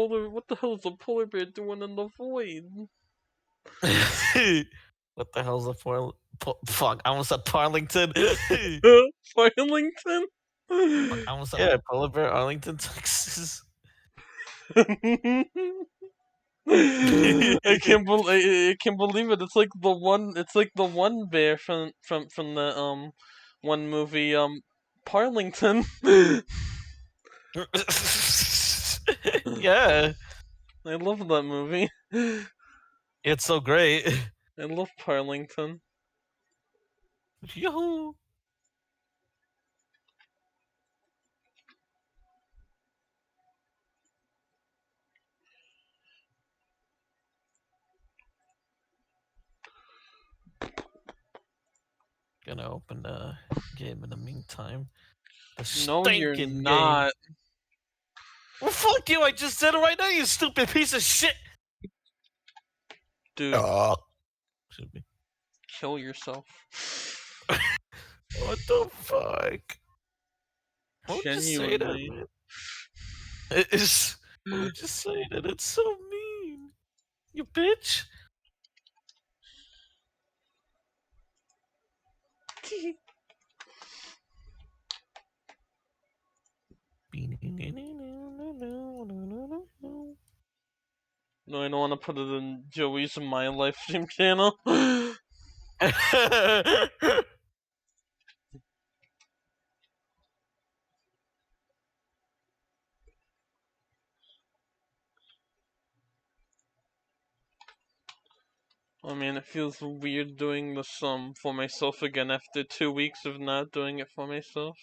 What the hell is a polar bear doing in the void? What the hell's a fuck? I almost said Parlington. Farlington? Fuck, I almost said polar bear, Arlington, Texas. I can't believe it. It's like the one. It's like the one bear from the one movie Parlington. Yeah, I love that movie. it's so great. I love Parlington. Yo. Gonna open the game in the meantime. The No, you're stinking game. not, Well, fuck you! I just said it right now, you stupid piece of shit. dude. Should be. Kill yourself. What the fuck? Why would you say that, Genuinely. man? It's. Why would you say that? It's so mean. You bitch. No, I don't want to put it in Joey's My Life Stream channel. I mean, it feels weird doing this for myself again after 2 weeks of not doing it for myself.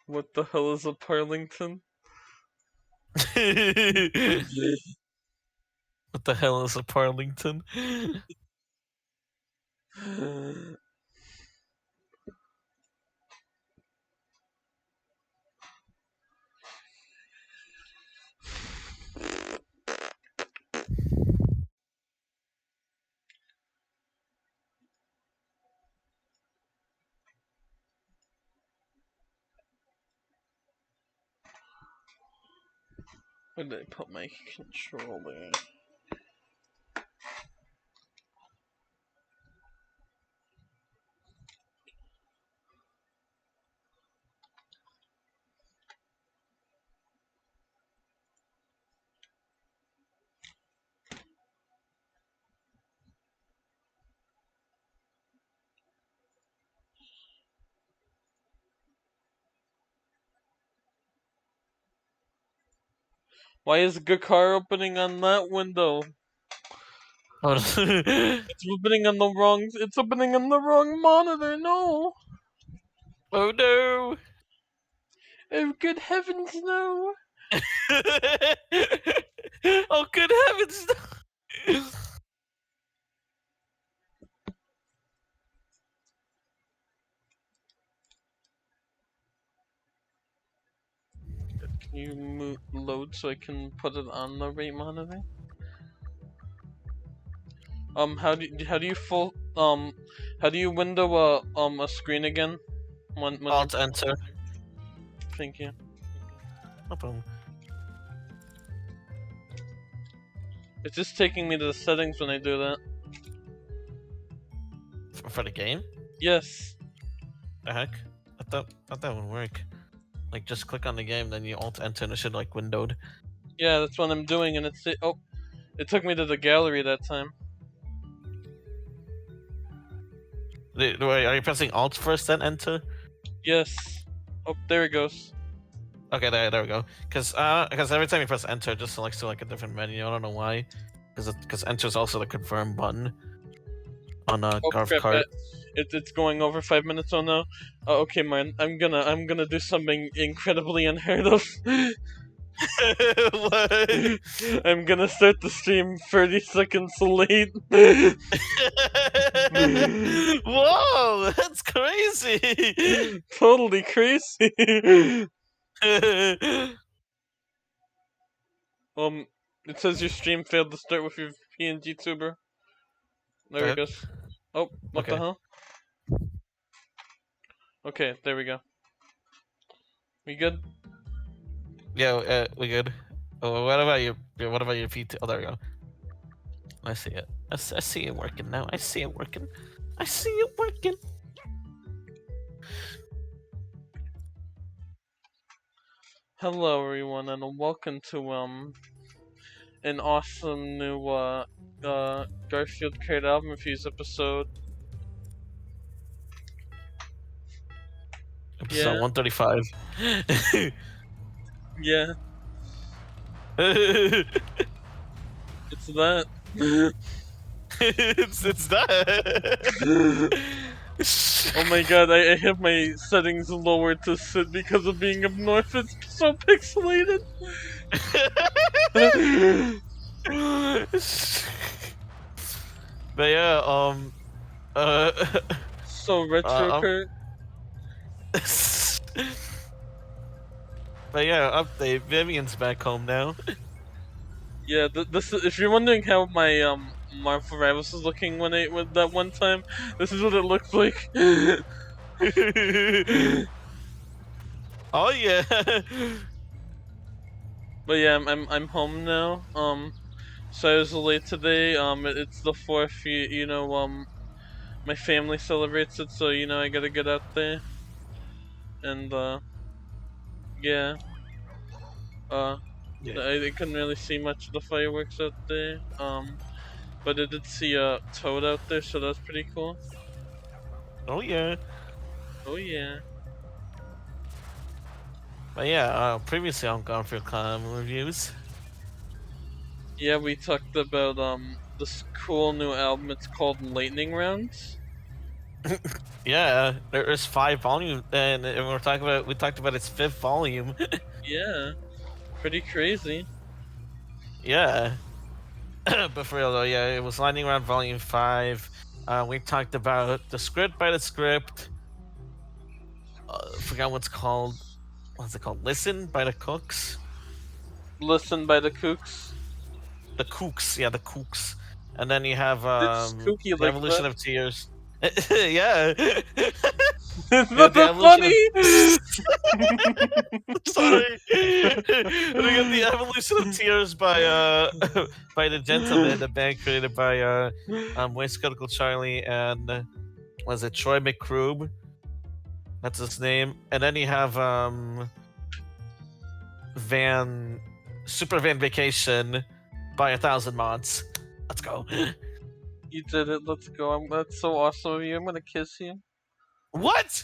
What the hell is a Parlington? What the hell is a Parlington? Where did I put my controller? Why is Gakar opening on that window? It's opening on the wrong. It's opening on the wrong monitor. No. Oh no! Oh, good heavens, no! Oh, good heavens! Can you load so I can put it on the right monitor? How do you window a screen again? When Alt enter. Thank you. No problem. It's just taking me to the settings when I do that. For the game? Yes. The heck? I thought that would work. Like, just click on the game, then you alt enter and it should, like, windowed. Yeah, that's what I'm doing, and it took me to the gallery that time. Wait, are you pressing alt first, then enter? Yes. Oh, there it goes. Okay, there we go. Because every time you press enter, it just selects to like a different menu. I don't know why. Because enter is also the confirm button on Oh Garf crap! Kart. It's going over 5 minutes on now. Okay, man. I'm gonna do something incredibly unheard of. What? I'm gonna start the stream 30 seconds late. Whoa, that's crazy. Totally crazy. It says your stream failed to start with your PNG tuber. There it goes. Oh, what the Okay. hell? Okay, there we go. We good? Yeah, we good. Oh, what about your feet? Oh, there we go. I see it. I see it working now. I see it working. I see it working. Hello, everyone, and welcome to an awesome new Garfield Kart album reviews episode. Episode Yeah, 135. yeah, it's that. it's that. Oh my god, I have my settings lowered to sit because of being up north. It's so pixelated. But yeah, So retro, Kurt. but yeah, update. Vivian's back home now. Yeah, this is, if you're wondering how my Marvel Rivals was looking when that one time, this is what it looks like. Oh yeah. But yeah, I'm home now. So I was late today. It's the 4th. You know, my family celebrates it, so you know I gotta get out there. And yeah. Yeah. I couldn't really see much of the fireworks out there. But I did see a toad out there, so that's pretty cool. Oh yeah. Oh yeah. But yeah, previously on Garfield reviews. Yeah, we talked about this cool new album. It's called Lightning Rounds. Yeah, there is 5 volumes, and we talked about its 5th volume. Yeah, pretty crazy. Yeah. But for real though, yeah, it was Lightning Round Volume 5. We talked about the script by the script. Forgot what's called. What's it called? Listen by the Cooks. Listen by the Kooks. The Kooks, yeah, the Kooks. And then you have It's kooky the like Evolution that. of Tears. Yeah. It's not that funny. Sorry. And we got the Evolution of Tears by by the Gentleman, the band created by Waste Critical Charlie and was it Troy McCroob? That's his name. And then you have Super Van Vacation by 1,000 Mods. Let's go. You did it. Let's go. That's so awesome of you. I'm gonna kiss you. What?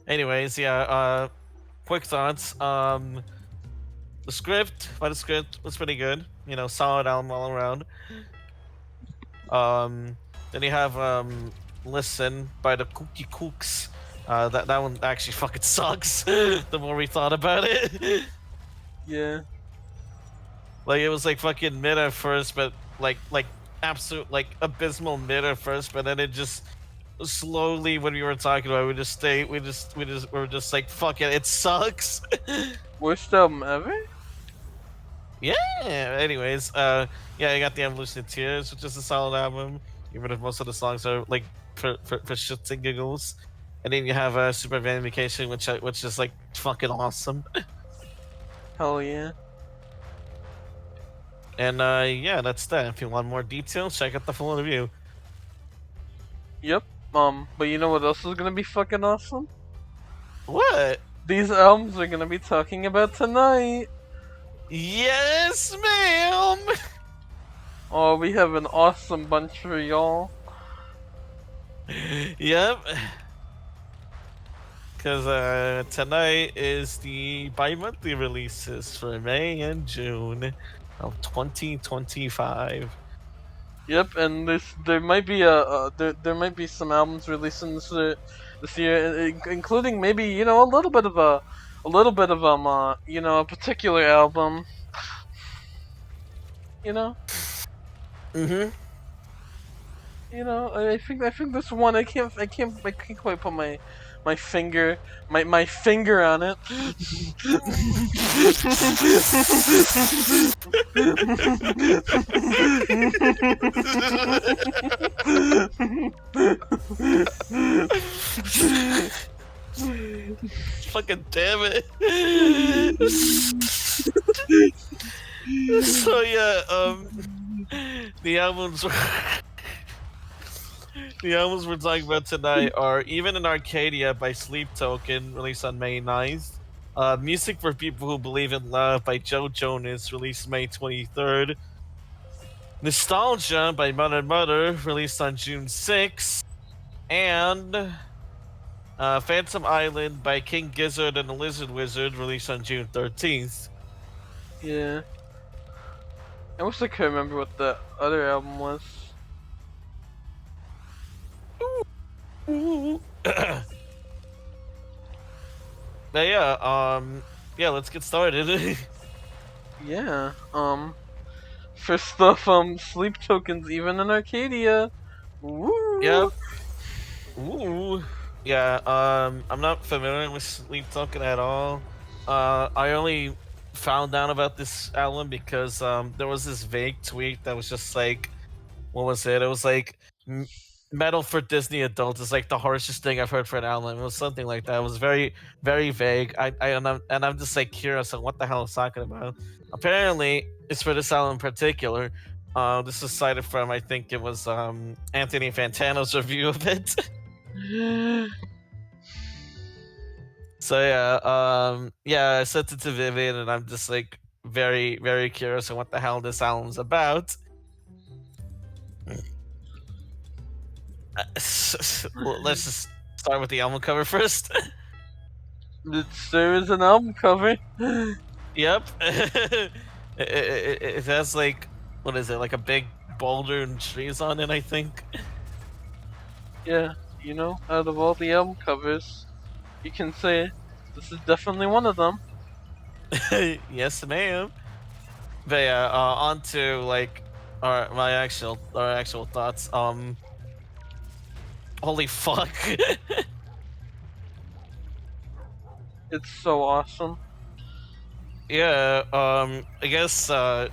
Anyways, yeah, quick thoughts. The script was pretty good. You know, solid album all around. Then you have Listen by the Kooky Kooks. That one actually fucking sucks. The more we thought about it. Yeah. Like it was like fucking mid at first, but like absolute like abysmal mid at first, but then it just slowly when we were talking about it, we were just like fuck it sucks. Worst album ever? Yeah. Anyways, yeah, I got the Evolution of Tears, which is a solid album, even if most of the songs are like for shits and giggles. And then you have Super Van Vacation, which is like fucking awesome. Hell yeah. And yeah, that's that. If you want more details, check out the full review. Yep. But you know what else is gonna be fucking awesome? What? These albums we're gonna be talking about tonight. Yes, ma'am. Oh, we have an awesome bunch for y'all. Yep. Because tonight is the bi-monthly releases for May and June of 2025. Yep, and there might be there might be some albums releasing this year, including maybe a little bit of a little bit of a particular album, you know. Mm-hmm. I think this one I can't quite put my finger my finger on it. Fucking damn it. So yeah, the albums the albums we're talking about tonight are Even in Arcadia by Sleep Token, released on May 9th. Music for People Who Believe in Love by Joe Jonas, released May 23rd. Nostalgia by Mother Mother, released on June 6th. And Phantom Island by King Gizzard and the Lizard Wizard, released on June 13th. Yeah, I wish I could remember what the other album was. But yeah, yeah, let's get started. Yeah. First off, Sleep Tokens even in Arcadia. Woo! Yep. Ooh. Yeah, I'm not familiar with Sleep Token at all. I only found out about this album because there was this vague tweet that was just like, what was it? It was like metal for Disney adults is like the harshest thing I've heard for an album. It was something like that. It was very, very vague. I'm just like curious on what the hell it's talking about. Apparently, it's for this album in particular. This is cited from, I think it was Anthony Fantano's review of it. So yeah, I sent it to Vivian, and I'm just like very, very curious on what the hell this album's about. Well, let's just start with the album cover first. There is an album cover. Yep. It has like, what is it, like a big boulder and trees on it, I think. Yeah, out of all the album covers, you can say this is definitely one of them. Yes, ma'am. But yeah, on to like our actual thoughts. Holy fuck. It's so awesome. Yeah, I guess to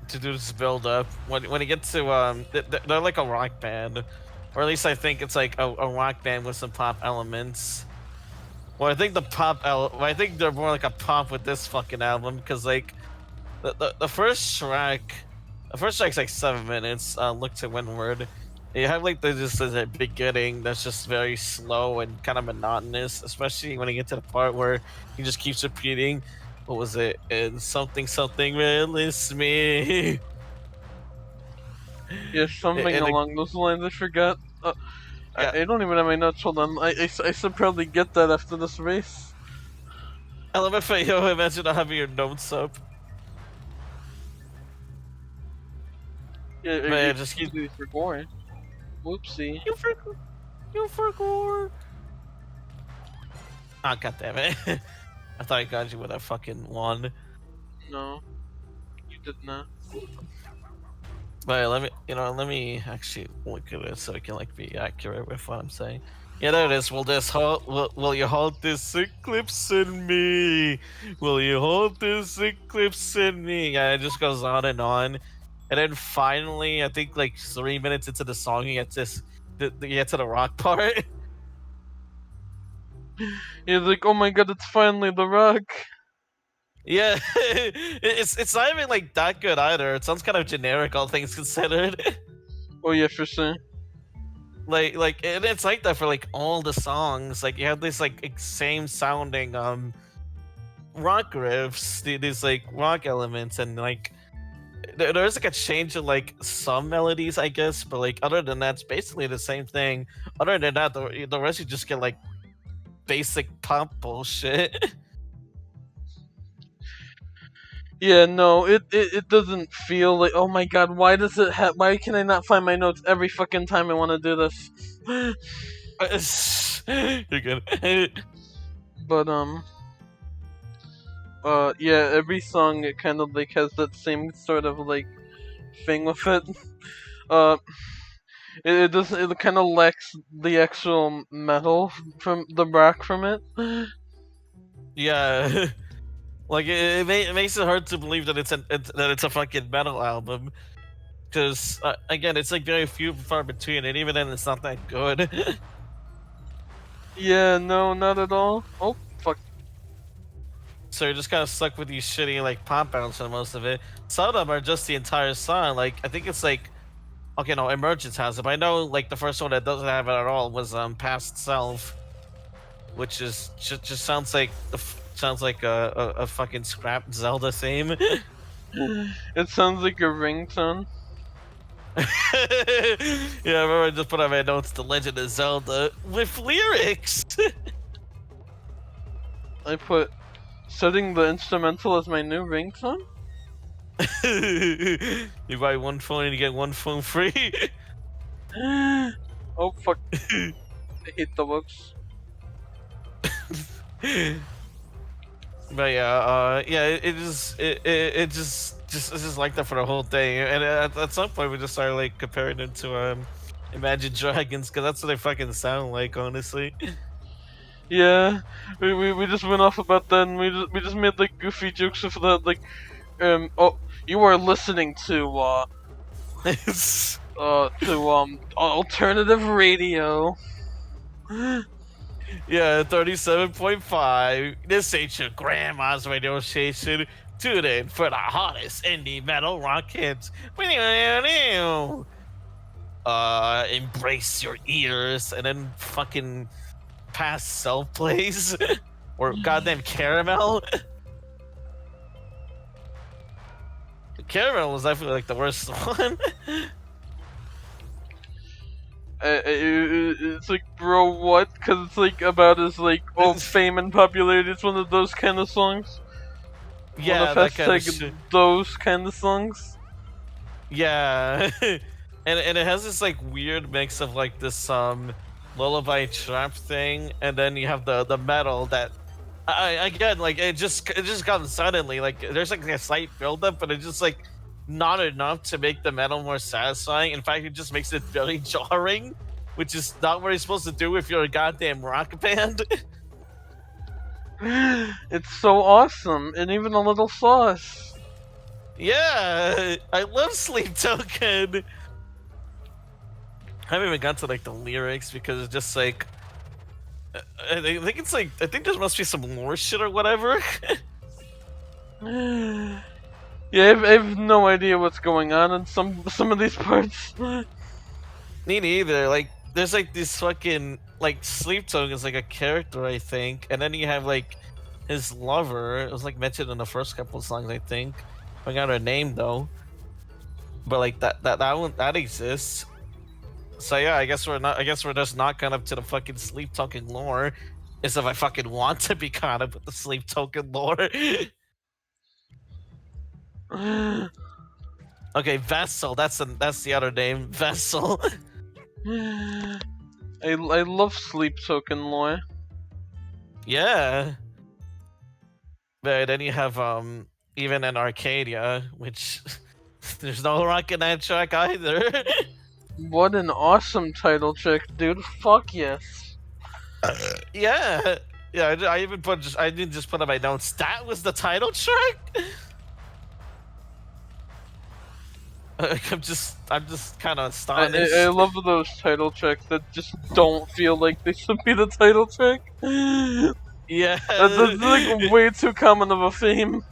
do this build up, when you get to they're like a rock band, or at least I think it's like a rock band with some pop elements. Well, I think I think they're more like a pop with this fucking album, because like the first track, the first track's like 7 minutes. Look to Windward. You have like the beginning that's just very slow and kind of monotonous, especially when you get to the part where he just keeps repeating, what was it? And something something release me. Yeah, something And along those lines. I forgot. yeah, I don't even have my notes. Hold on. I should probably get that after this race. LMFAO, imagine not having your notes up. Yeah, Man, just keep these recording. Whoopsie. You forgot. Ah, god damn it. I thought I got you with a fucking one. No, you did not. But let me actually look at it so I can like be accurate with what I'm saying. Yeah, there it is. Will you hold this eclipse in me? Will you hold this eclipse in me? Yeah, it just goes on. And then finally, I think like 3 minutes into the song, you get to the rock part. He's like, oh my god, it's finally The Rock. Yeah, it's not even like that good either. It sounds kind of generic, all things considered. Oh yeah, for sure. Like and it's like that for like all the songs. Like you have this like same sounding rock riffs, these like rock elements, and like there's like a change in like some melodies, I guess, but like other than that, it's basically the same thing. Other than that, the rest you just get like basic pop bullshit. Yeah, no, it doesn't feel like. Oh my god, why does it have? Why can I not find my notes every fucking time I want to do this? You're good. But yeah, every song it kind of like has that same sort of like thing with it. Uh, it doesn't. It kind of lacks the actual metal from the rock from it. Yeah. Like it makes it hard to believe that that it's a fucking metal album, because again, it's like very few and far between, and even then, it's not that good. Yeah, no, not at all. Oh fuck. So you're just kind of stuck with these shitty like pop bounce for most of it. Some of them are just the entire song. Like I think it's like, okay, no, Emergence has it, but I know like the first one that doesn't have it at all was Past Self, which is just sounds like sounds like a fucking scrap Zelda theme. It sounds like a ringtone. Yeah, I remember I just put on my notes The Legend of Zelda with lyrics. I put setting the instrumental as my new ringtone. You buy one phone and you get one phone free. Oh fuck. I hate the books. But yeah, it just it's just like that for the whole thing. And at some point we just started like comparing it to Imagine Dragons, because that's what they fucking sound like, honestly. Yeah, we just went off about that, and we just made like goofy jokes of that, like, oh, you are listening to alternative radio. Yeah, 37.5. This ain't your grandma's radio station. Tune in for the hottest indie metal rock hits. Embrace your ears, and then fucking Past Self plays. Or goddamn Caramel. Caramel was definitely like the worst one. It's like, bro, what? Because it's like about his like fame and popularity. It's one of those kind of songs. Yeah, one of that kind of hashtag those kind of songs. Yeah, and it has this like weird mix of like this lullaby trap thing, and then you have the metal that again like it just comes suddenly. Like there's like a slight build up, but it's just like not enough to make the metal more satisfying. In fact, it just makes it very jarring, which is not what you're supposed to do if you're a goddamn rock band. It's so awesome, and even a little sauce. Yeah, I love Sleep Token. I haven't even got to like the lyrics because it's just like I think it's like I think there must be some lore shit or whatever. Yeah, I have no idea what's going on in some of these parts. Me neither. Like, there's like this fucking like Sleep Token is like a character, I think, and then you have like his lover. It was like mentioned in the first couple of songs, I think. I got her name though, but like that one that exists. So yeah, I guess we're just not caught up to the fucking Sleep Token lore. As if I fucking want to be caught up with the Sleep Token lore. Okay, Vessel. That's the other name. Vessel. I love Sleep Token lore. Yeah. But then you have even in Arcadia, which there's no rock in that track either. What an awesome title track, dude. Fuck yes. Yeah. Yeah, I didn't just put on my notes. That was the title track? I'm just kind of astonished. I love those title tracks that just don't feel like they should be the title track. Yeah, that's like way too common of a theme.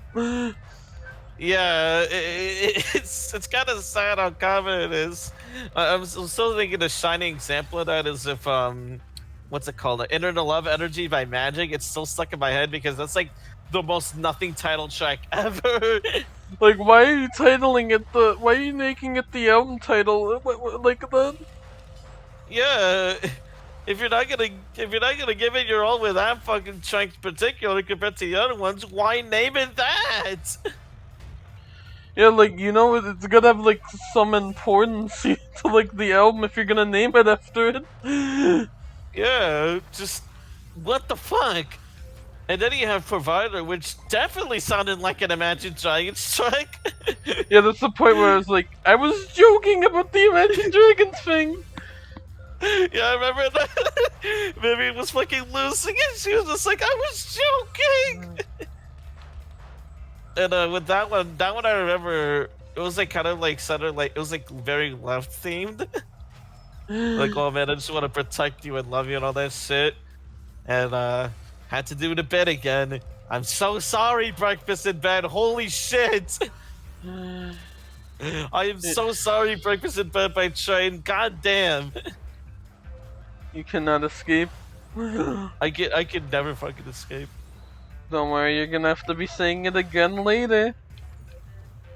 Yeah, it's kind of sad how common it is. I'm still thinking a shining example of that is if what's it called? Enter the Love Energy by Magic. It's still stuck in my head because that's like the most nothing title track ever. Like, why are you titling it the? Why are you making it the album title? Like that? Yeah, if you're not gonna give it your all with that fucking track in particular compared to the other ones, why name it that? Yeah, like, you know, it's gotta have, like, some importance to, like, the album if you're gonna name it after it. Yeah, just what the fuck? And then you have Provider, which definitely sounded like an Imagine Dragons track. Yeah, that's the point where I was like, I was joking about the Imagine Dragons thing. Yeah, I remember that. Vivian was fucking losing it. She was just like, I was joking. And with that one I remember it was like kind of like centered, like it was like very left themed. Like, oh man, I just want to protect you and love you and all that shit. And had to do the bed again. I'm so sorry, Breakfast in Bed. Holy shit. I am so sorry, Breakfast in Bed by Train. God damn. You cannot escape. I can never fucking escape. Don't worry, you're gonna have to be saying it again later.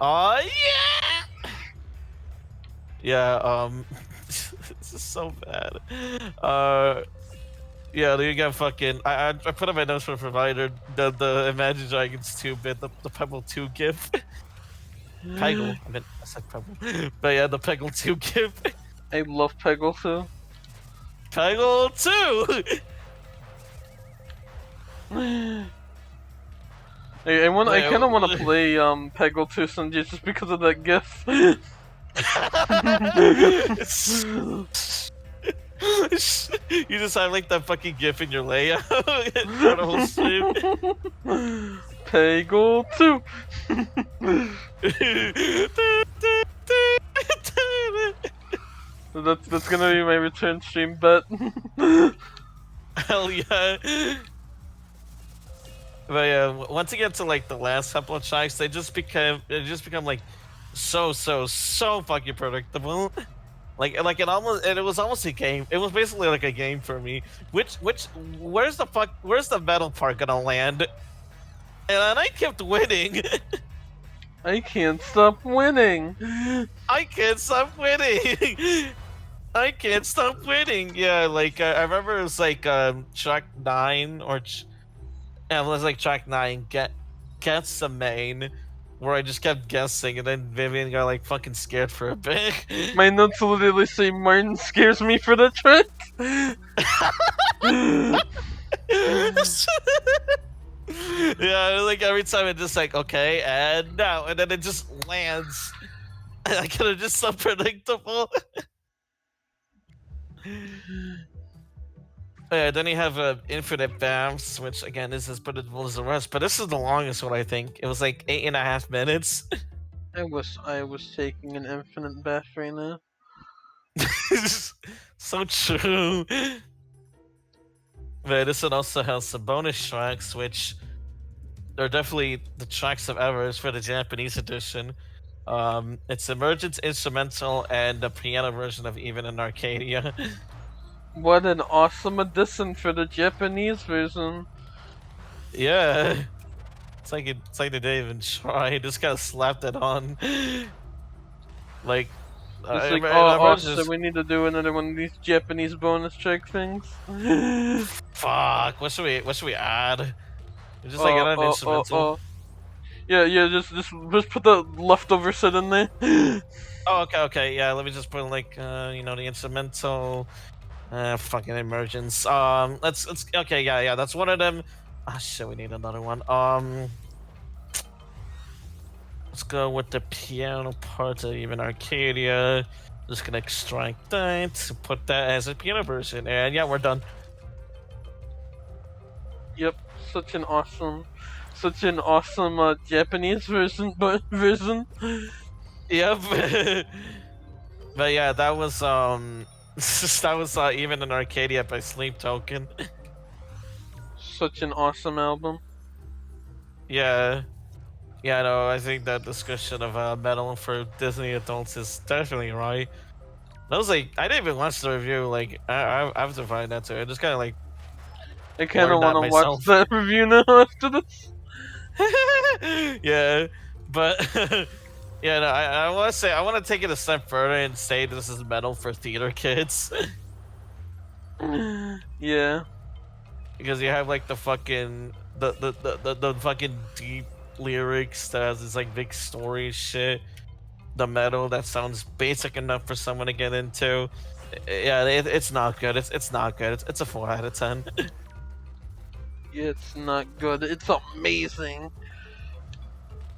Oh yeah! Yeah, this is so bad. Yeah, you got fucking. I put up my notes for Provider. The Imagine Dragons 2-bit, the Pebble 2 GIF. Peggle. I said Pebble. But yeah, the Peggle 2 GIF. I love Peggle too. Peggle 2! I kind of want to play Peggle 2 Sunday just because of that GIF. You just have like that fucking GIF in your layout for the whole stream. Peggle 2. That's gonna be my return stream bet. Hell yeah. But yeah, once you get to like the last couple of tracks, they just become like so fucking predictable. Like it was almost a game. It was basically like a game for me. Where's the metal part gonna land? And I kept winning. I can't stop winning. I can't stop winning. I can't stop winning. Yeah, like I remember it was like track 9 yeah, it was like track 9. Guess the main, where I just kept guessing, and then Vivian got like fucking scared for a bit. My notes literally say Martin scares me for the trick. Yeah, like every time it just like, okay, and now, and then it just lands. I could have just so predictable. Yeah, then you have Infinite Baths, which again is as predictable as the rest, but this is the longest one, I think. It was like 8.5 minutes. I was taking an infinite bath right now. So true. But this one also has some bonus tracks, which are definitely the tracks of ever for the Japanese edition. It's Emergence Instrumental and the piano version of Even in Arcadia. What an awesome addition for the Japanese version. Yeah. It's like they didn't even try. Just kind of slapped it on. Like, It's like, oh, so we need to do another one of these Japanese bonus track things. Fuck. What should we add? Just like an instrumental. Yeah, just put the leftover set in there. Oh, okay. Yeah, let me just put like the instrumental. Fucking Emergence. Let's okay, yeah, that's one of them. Ah, shit, we need another one. Let's go with the piano part of Even Arcadia. Just gonna extract that, put that as a piano version, and yeah, we're done. Yep, such an awesome Japanese version. Yep. But yeah, that was that was Even in Arcadia by Sleep Token. Such an awesome album. Yeah. Yeah, no, I think that discussion of metal for Disney adults is definitely right. I was like, I didn't even watch the review. Like, I have to find that too. I just kind of like. I kind of want to watch that review now after this. Yeah, but yeah, no, I want to say I want to take it a step further and say this is metal for theater kids. Yeah. because you have like the fucking the fucking deep lyrics that has this like big story shit. The metal that sounds basic enough for someone to get into. Yeah, it's not good. It's not good. It's a 4 out of 10. Yeah, it's not good. It's amazing.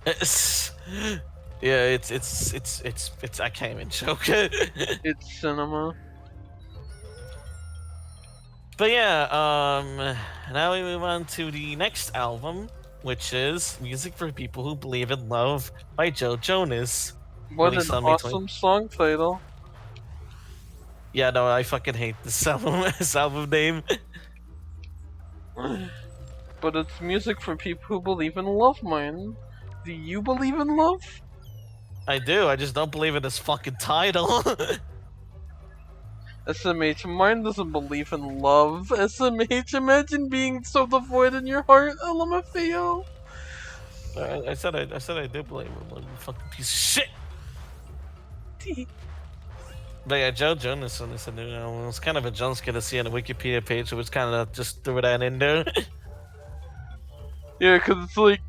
It's, yeah, it's. I can't even joke. It's cinema. But yeah, now we move on to the next album, which is "Music for People Who Believe in Love" by Joe Jonas, What an released on May 20. awesome song title. Yeah, no, I fucking hate this album. This album name. But it's music for people who believe in love, man. Do you believe in love? I do. I just don't believe in this fucking title. SMH, mine doesn't believe in love. SMH, imagine being so devoid in your heart. LMFAO. I said I do believe in love. You fucking piece of shit. But yeah, Joe Jonas on this new album. It's kind of a jump scare to see on the Wikipedia page, so it's kind of just threw that in there. Yeah, because it's like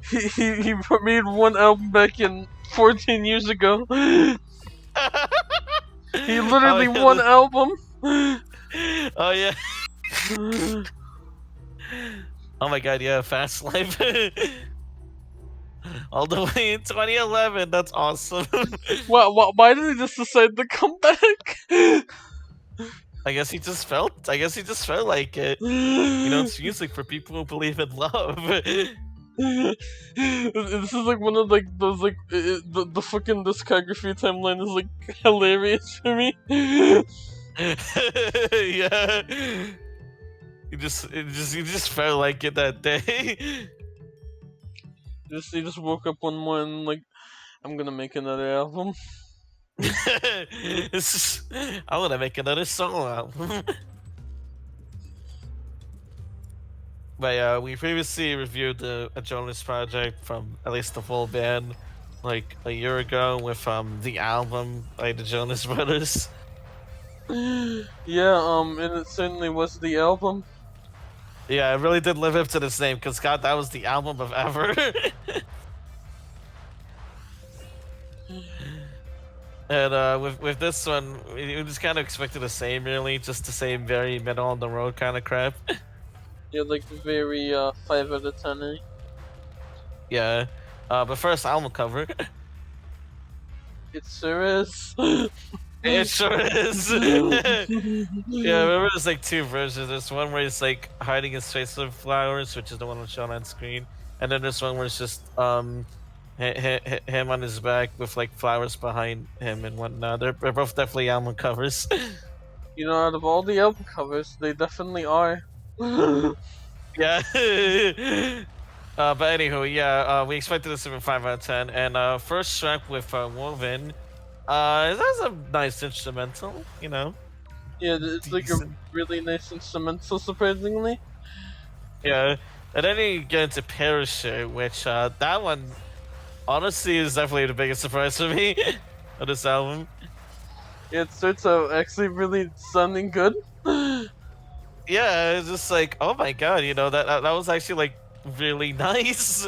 he made one album back in 14 years ago. He literally Oh, yeah, one album. oh yeah. Oh my god, yeah, Fast Life. All the way in 2011. That's awesome. Why did he just decide to come back? I guess he just felt. I guess he just felt like it. You know, it's music for people who believe in love. This is like one of like those like the fucking discography timeline is like hilarious for me. Yeah. You just felt like it that day. He just woke up one morning like I'm gonna make another album. I want to make another solo album. But yeah, we previously reviewed a Jonas project from at least the full band like a year ago with the album by the Jonas Brothers. Yeah, and it certainly was the album. Yeah, it really did live up to this name because God, that was the album of ever. And with this one, we just kind of expected the same, really, just the same, very middle on the road kind of crap. Yeah, like very 5 out of 10. Eh? Yeah, but first album cover. It sure is. It sure is. Yeah, remember there's like two versions. There's one where he's like hiding his face with flowers, which is the one shown on screen, and then there's one where it's just him on his back with like flowers behind him and whatnot. They're both definitely album covers. You know, out of all the album covers, they definitely are. Yeah. But anywho, yeah, we expected this to be 5 out of 10, and first track with Woven. It has a nice instrumental, you know. Yeah, it's like a Decent. really nice instrumental, surprisingly. Yeah, and then you get into Parachute, which that one honestly is definitely the biggest surprise for me of this album. Yeah, it starts out actually really sounding good. Yeah, it's just like, oh my god, you know, that was actually like really nice.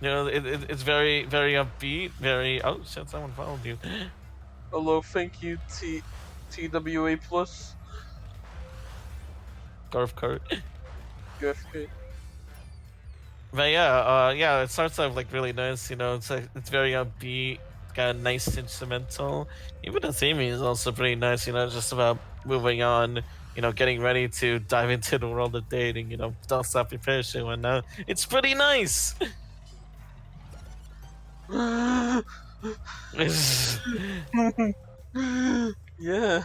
You know, it's very very upbeat, very. Oh shit, someone followed you. Hello, thank you, TWA plus. Kart. UFK. But yeah, yeah, it starts off like really nice. You know, it's very upbeat, got a nice instrumental. Even the theme is also pretty nice. You know, it's just about moving on. You know, getting ready to dive into the world of dating. You know, don't stop your parachute and it's pretty nice. Yeah.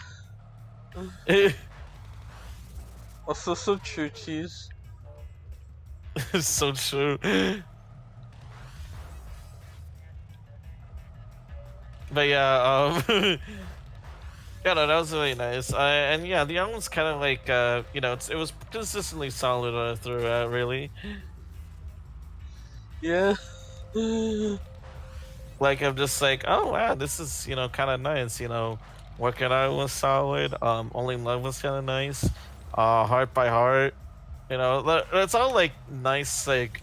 Also, so true, cheese. It's so true. But yeah, yeah, no, that was really nice. And yeah, the album's kind of like, you know, it was consistently solid throughout, really. Yeah. Like, I'm just like, oh wow, this is, you know, kind of nice, you know. Working Out was solid. Only Love was kind of nice. Heart by Heart. You know, it's all like nice. Like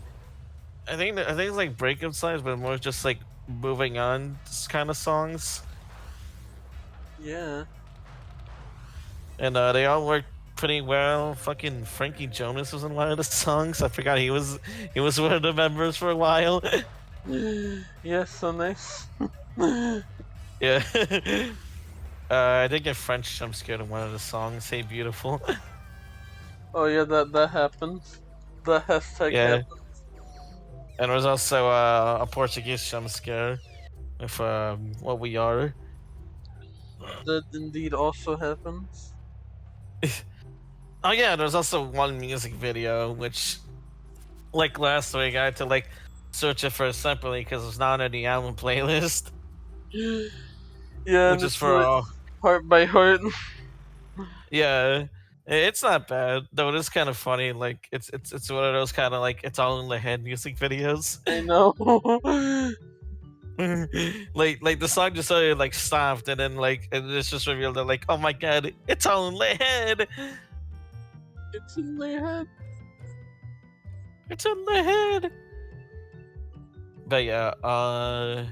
I think it's like breakup songs, but more just like moving on kind of songs. Yeah. And they all worked pretty well. Fucking Frankie Jonas was in one of the songs. I forgot he was one of the members for a while. Yeah, so nice. Yeah. I did get French jump scared in one of the songs. Hey, beautiful. Oh yeah, that happens. The hashtag Yeah. happens. And there was also a Portuguese jump scare with what we are. That indeed also happens. Oh yeah, there's also one music video which, like last week, I had to like search it for separately because it's not on the album playlist, Yeah, which and is it's for like heart by heart. yeah. It's not bad though. It is kind of funny. Like it's one of those kind of like it's all in the head music videos. I know. like the song just suddenly like stopped and then like it's just revealed that like oh my god it's all in the head. It's in my head. It's in the head. But yeah, I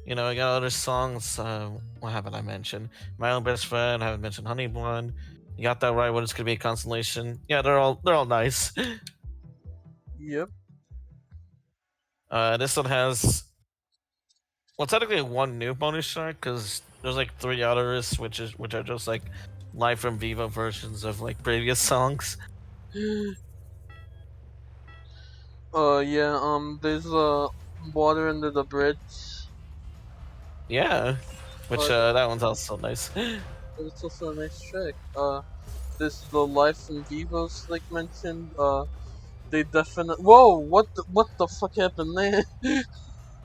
got other songs. What haven't I mentioned? My Own Best Friend. I haven't mentioned Honey Blonde. You got that right. What it's gonna be a constellation. Yeah, they're all nice. Yep. This one has well technically one new bonus track because there's like three others which are just like live from Vivo versions of like previous songs. Yeah. There's water under the bridge. Yeah, which That, that one's also nice. it's also a nice track. This the live from Vivos like mentioned. They definitely. Whoa! What the fuck happened there?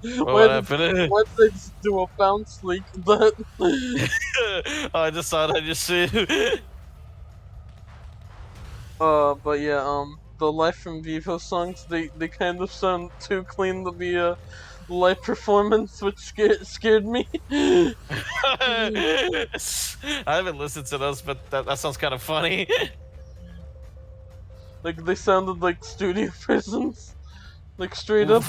Well, why what did happened? why did they just do a bounce like that? Oh, I just thought I just see. But yeah, the live from Vivo songs they kind of sound too clean to be a live performance, which scared me. I haven't listened to those, but that sounds kind of funny. Like they sounded like studio persons, like straight up.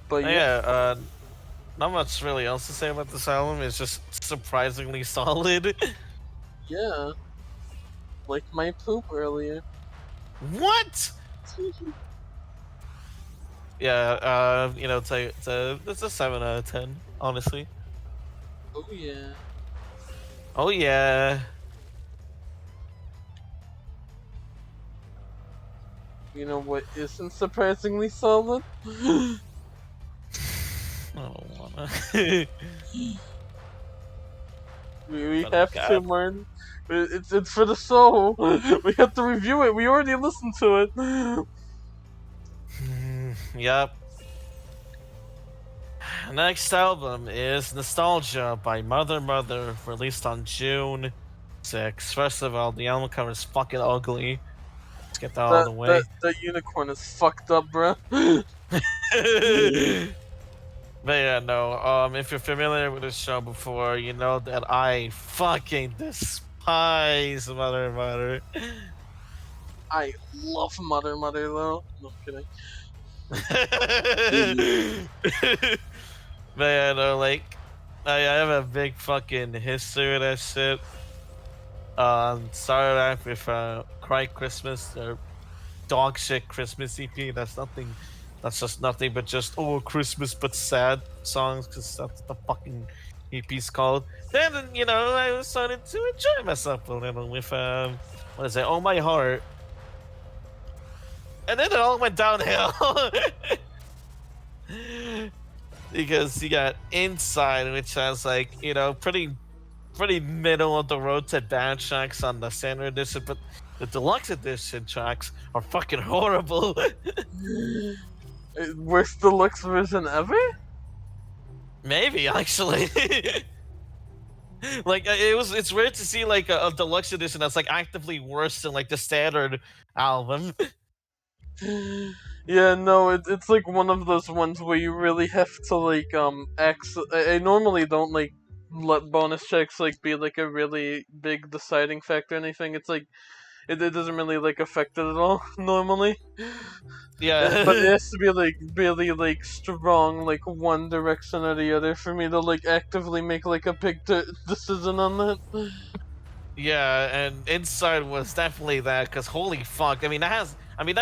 But yeah, Yeah, not much really else to say about this album. It's just surprisingly solid. yeah, like my poop earlier. What? Yeah, it's a 7 out of 10, honestly. Oh yeah. Oh yeah. You know what isn't surprisingly solid? I don't wanna. We But I have to, got. man. It's for the soul. We have to review it. We already listened to it. Yep. Next album is Nostalgia by Mother Mother, released on June 6th. First of all, the album cover is fucking ugly. Let's get that out of That the that way. that unicorn is fucked up, bro. But yeah, no. If you're familiar with the show before, you know that I fucking despise Mother Mother. I love Mother Mother though. No I'm kidding. But yeah, no, like I have a big fucking history with that shit. Started off with Cry Christmas, or dog shit Christmas EP. That's nothing. That's just nothing but just Christmas but sad songs because that's what the fucking EP's called. Then I started to enjoy myself a little with what is it? Oh My Heart, and then it all went downhill because you got Inside, which has like pretty middle of the road to bad tracks on the standard edition, but the deluxe edition tracks are fucking horrible. Worst deluxe version ever? Maybe actually. Like it's rare to see like a deluxe edition that's like actively worse than like the standard album. Yeah, no, it's like one of those ones where you really have to like I normally don't like let bonus checks like be like a really big deciding factor or anything. It's like it doesn't really like affect it at all normally. But it Yeah. has to be like really like strong like one direction or the other for me to like actively make like a big decision on that. Yeah, and Inside was definitely that, because holy fuck. I mean, that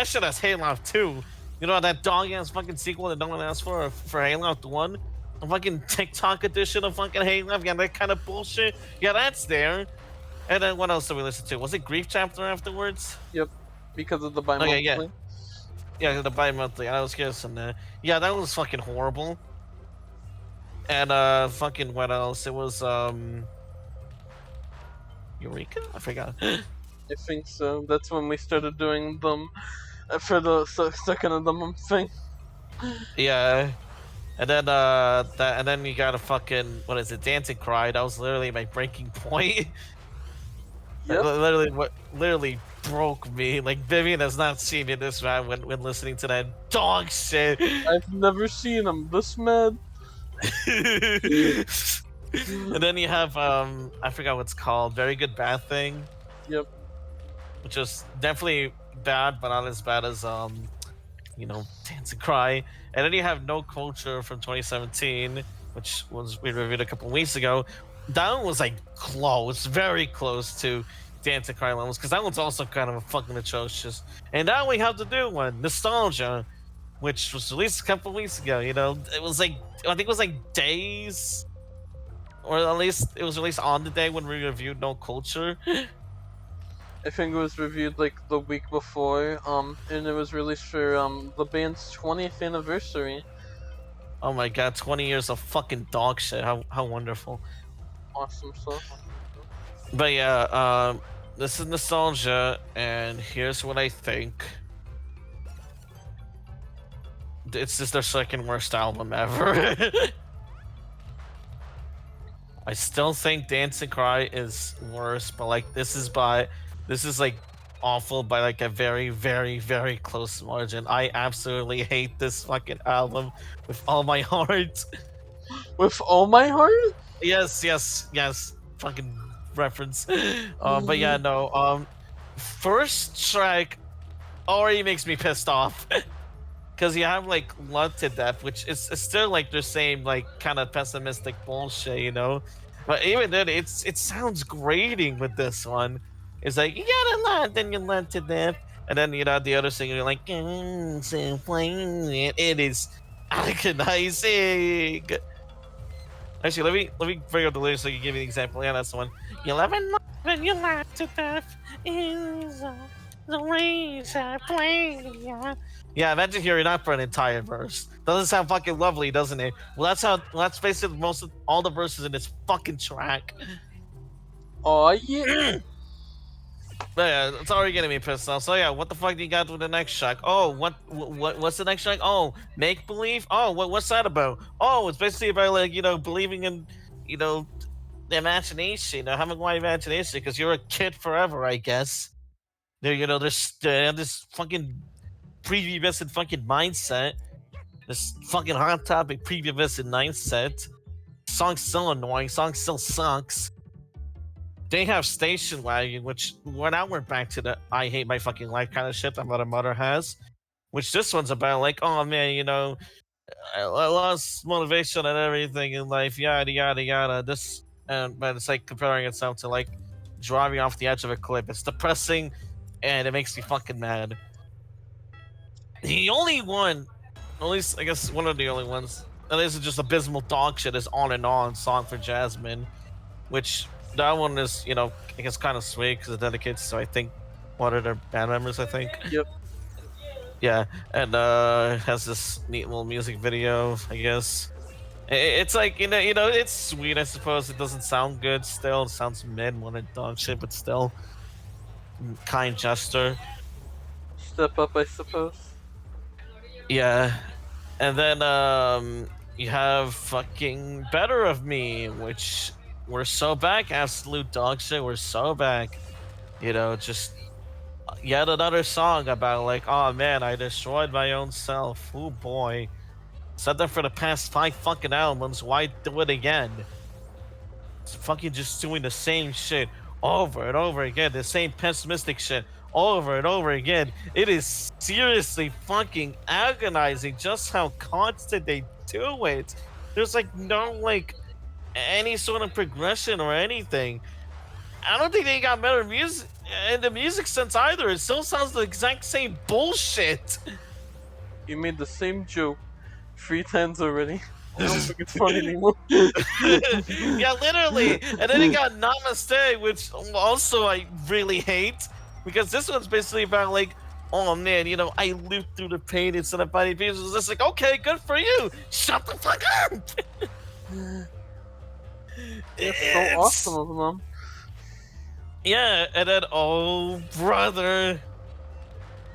shit has Halo 2. You know, that dog ass fucking sequel that no one asked for Halo 1? A fucking TikTok edition of fucking Halo? Yeah, that kind of bullshit. Yeah, that's there. And then what else did we listen to? Was it Grief Chapter afterwards? Yep, because of the Okay, yeah. bi-monthly. Yeah, the bi monthly. I was guessing that. Yeah, that was fucking horrible. And fucking what else? It was Eureka? I forgot. I think so. That's when we started doing them for the second of the month thing. Yeah. And then you got a fucking, what is it, Dancing Cry. That was literally my breaking point. That Yep, literally broke me. Like Vivian has not seen me this bad when listening to that dog shit. I've never seen him this mad. And then you have I forgot what's called, Very Good Bad Thing, Yep. which is definitely bad, but not as bad as Dance and Cry. And then you have No Culture from 2017, which was we reviewed a couple weeks ago. That one was like close, very close to Dance and Cry levels, because that one's also kind of fucking atrocious. And now we have the new one, Nostalgia, which was released a couple weeks ago. You know, it was like, I think it was like days, or at least it was released on the day when we reviewed No Culture. I think it was reviewed like the week before, and it was released for the band's 20th anniversary. Oh my god, 20 years of fucking dog shit. How wonderful. Awesome stuff. But yeah, this is Nostalgia, and here's what I think. It's just their second worst album ever. I still think Dance and Cry is worse, but like this is like awful by like a very, very, very close margin. I absolutely hate this fucking album with all my heart. With all my heart? Yes. Fucking reference. But yeah, no. First track already makes me pissed off. Because you have like Love to Death, which is still like the same like kind of pessimistic bullshit, you know. But even then, it sounds grating with this one. It's like you gotta love, then you love to death, and then you know the other singer, you're like, so plain. It is agonizing. Actually, let me bring up the lyrics so you can give me the example. Yeah, that's the one. You love and love, and you love to death. Is the ways I play. Yeah, imagine hearing that for an entire verse. Doesn't sound fucking lovely, doesn't it? Well, that's basically most of all the verses in this fucking track. Oh yeah. But yeah, it's already getting me pissed off. So yeah, what the fuck do you got with the next track? Oh, what's the next track? Oh, make believe. Oh, what's that about? Oh, it's basically about like believing in the imagination, having one imagination because you're a kid forever, I guess. There's this fucking preview fucking mindset. This fucking hot topic preview mindset. Song's still annoying. Song still sucks. They have Station Wagon, which now we're back to the I hate my fucking life kind of shit that Mother Mother has. Which this one's about like, oh man, I lost motivation and everything in life, yada yada yada. But it's like comparing itself to like driving off the edge of a cliff. It's depressing, and it makes me fucking mad. The only one, at least I guess one of the only ones, that is just abysmal dog shit, is On and On, Song for Jasmine, which that one is, I guess kind of sweet because it dedicates to, I think, one of their band members, I think. Yep. Yeah, and has this neat little music video, I guess. It's like, it's sweet, I suppose. It doesn't sound good still. It sounds mid when it dog shit, but still. Kind gesture. Step up, I suppose. Yeah. And then you have fucking Better of Me, which we're so back. Absolute dog shit. We're so back. Just Yet another song about like, oh man, I destroyed my own self. Oh boy. Said that for the past 5 fucking albums. Why do it again? It's fucking just doing the same shit over and over again. The same pessimistic shit over and over again. It is seriously fucking agonizing just how constant they do it. There's like no like any sort of progression or anything. I don't think they got better music in the music sense either. It still sounds the exact same bullshit. You made the same joke 3 times already. I don't think it's funny anymore. Yeah, literally. And then it got Namaste, which also I really hate because this one's basically about like, oh man, you know, I lived through the pain instead of fighting people. It's just like, okay, good for you. Shut the fuck up. It's so awesome of them. Yeah, and then oh brother,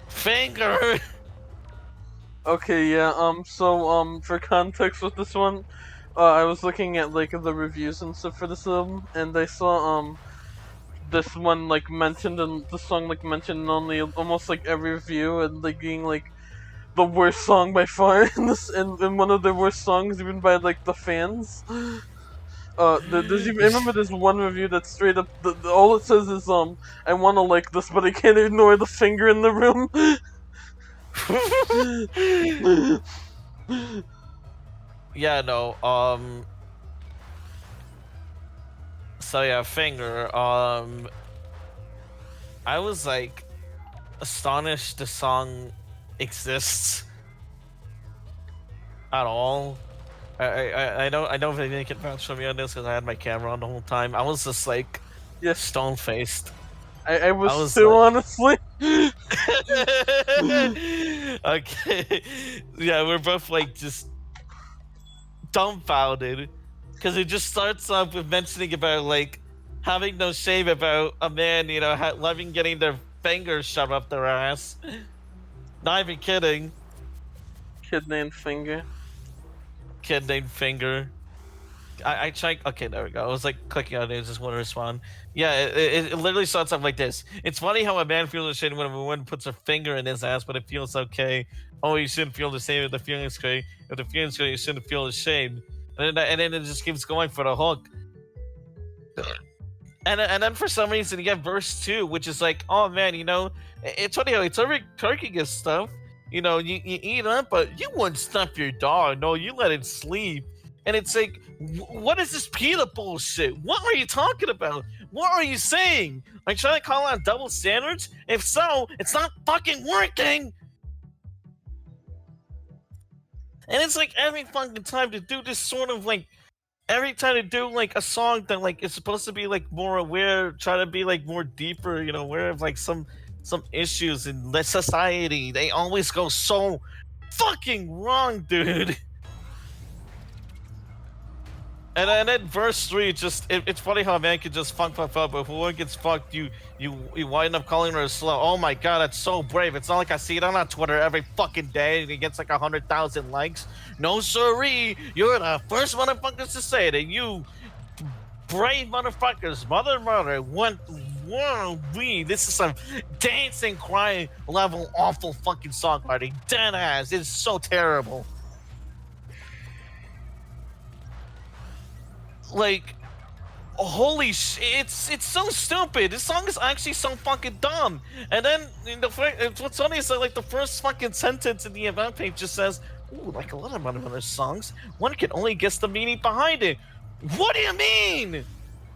finger. Okay, yeah, so, for context with this one, I was looking at, like, the reviews and stuff for this album, and I saw, this one, like, mentioned, and the song, like, mentioned in only almost, like, every review, and, like, being, like, the worst song by far, in one of their worst songs, even by, like, the fans. There's even, I remember there's one review that straight up, all it says is, I wanna like this, but I can't ignore the finger in the room. Yeah, no, so yeah, finger, I was like astonished the song exists at all. I know they didn't get vouch for me on this because I had my camera on the whole time. I was just like Yes, stone faced. I was, I was too, like, honestly. okay, yeah, we're both like just dumbfounded because it just starts off with mentioning about like having no shame about a man, you know, loving getting their fingers shoved up their ass. Not even kidding. Kid named Finger. Kid named Finger. I tried. Okay, there we go. I was like clicking on it. I just want to respond. Yeah, it literally starts off like this. It's funny how a man feels ashamed when a woman puts her finger in his ass, but it feels okay. Oh, you shouldn't feel the same if the feeling's great. If the feeling's great, you shouldn't feel ashamed. And then it just keeps going for the hook. And then for some reason you get verse 2, which is like, oh man, you know, it's funny how it's every turkey gets stuff. You know, you eat it, but you wouldn't stuff your dog. No, you let it sleep. And it's like, what is this PETA bullshit? What are you talking about? What are you saying? Are you trying to call out double standards? If so, it's not fucking working. And it's like every fucking time to do this sort of like, every time to do like a song that like is supposed to be like more aware, try to be like more deeper, you know, aware of like some issues in the society, they always go so fucking wrong, dude. And then verse 3, just it's funny how a man can just fuck, but if a woman gets fucked, you wind up calling her slow. Oh my god, that's so brave. It's not like I see it on Twitter every fucking day and he gets like 100,000 likes. No siree, you're the first motherfuckers to say it, and you brave motherfuckers, mother, whoa, this is some dancing, crying level awful fucking songwriting. Dead ass, it's so terrible. Like, holy shit, it's so stupid. This song is actually so fucking dumb. And then what's funny is that like the first fucking sentence in the event page just says, "Ooh, like a lot of other songs, one can only guess the meaning behind it." What do you mean?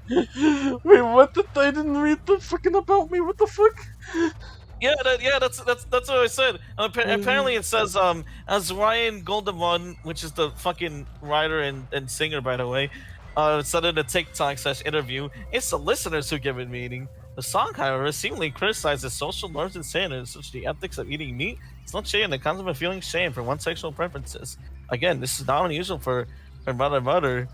Wait, what? I didn't read the fucking about me. What the fuck? Yeah, that's what I said. Apparently, it says as Ryan Goldemon, which is the fucking writer and singer, by the way, said in a TikTok/interview, it's the listeners who give it meaning. The song, however, seemingly criticizes social norms and standards, such as the ethics of eating meat. It's not shame, the concept of feeling shame for one's sexual preferences. Again, this is not unusual for mother.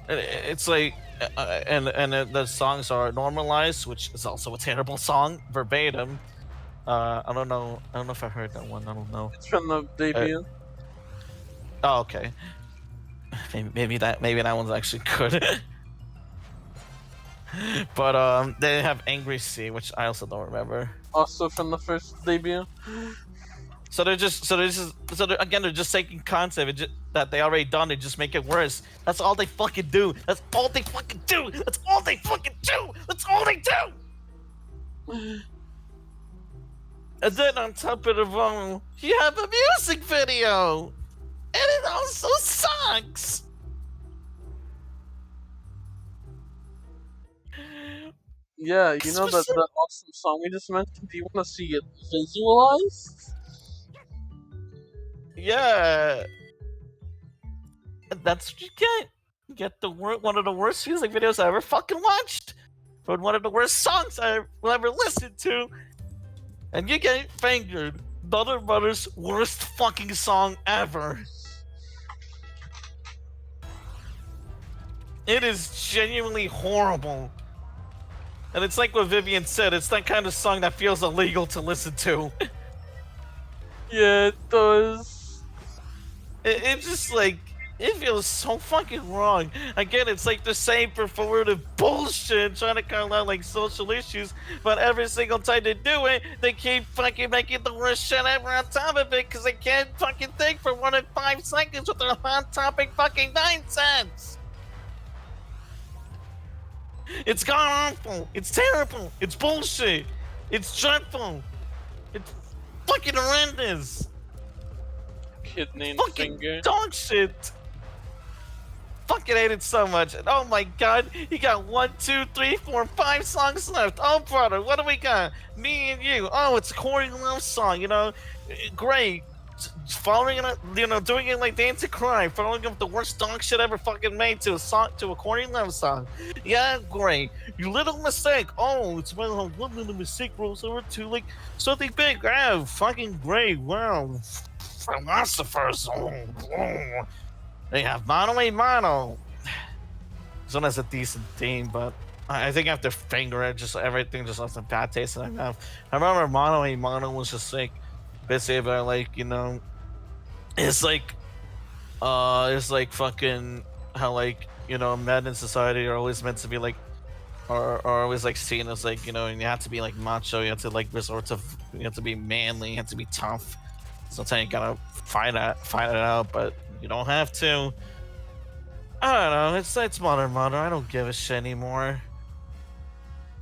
It's like, the songs are normalized, which is also a terrible song, verbatim. I don't know if I heard that one. I don't know. It's from the debut. Oh, okay. Maybe that one's actually good. But they have Angry Sea, which I also don't remember. Also from the first debut. They're just taking concept that they already done and just make it worse. That's all they fucking do. That's all they fucking do. That's all they fucking do. That's all they do. And then on top of it all, you have a music video, and it also sucks. Yeah, you know that awesome song we just mentioned? Do you want to see it visualized? Yeah, and that's what you get. You get one of the worst music videos I ever fucking watched, for one of the worst songs I will ever listen to, and you get fingered. Mother Mother's worst fucking song ever. It is genuinely horrible. And it's like what Vivian said, it's that kind of song that feels illegal to listen to. Yeah, it does. It just like, it feels so fucking wrong. Again, it's like the same performative bullshit trying to call out like social issues, but every single time they do it, they keep fucking making the worst shit ever on top of it because they can't fucking think for more than 5 seconds with their hot topic fucking nonsense. It's god awful. It's terrible. It's bullshit. It's dreadful. It's fucking horrendous. Kid named Fucking Finger. dog shit. Fucking hate it so much. And oh my god, you got 1, 2, 3, 4, 5 songs left. Oh brother, what do we got? Me and you. Oh, it's a corny love song. You know, great. Following it, you know, doing it like Dance to Cry, following up the worst dog shit ever fucking made to a corny love song. Yeah, great. You little mistake. Oh, it's well, one little mistake rolls over to like something big. Oh, fucking great. Wow, philosophers. Oh. They have Mono a Mono. This one has a decent theme, but I think after Finger it, just everything just left a bad taste in my mouth. I remember Mono a Mono was just like basically about like, you know, it's like fucking how like, you know, men in society are always meant to be like are always like seen as like, you know, and you have to be like macho, you have to like resort to, you have to be manly, you have to be tough. Sometimes you gotta fight it out, but you don't have to. I don't know, it's Modern Mother, I don't give a shit anymore.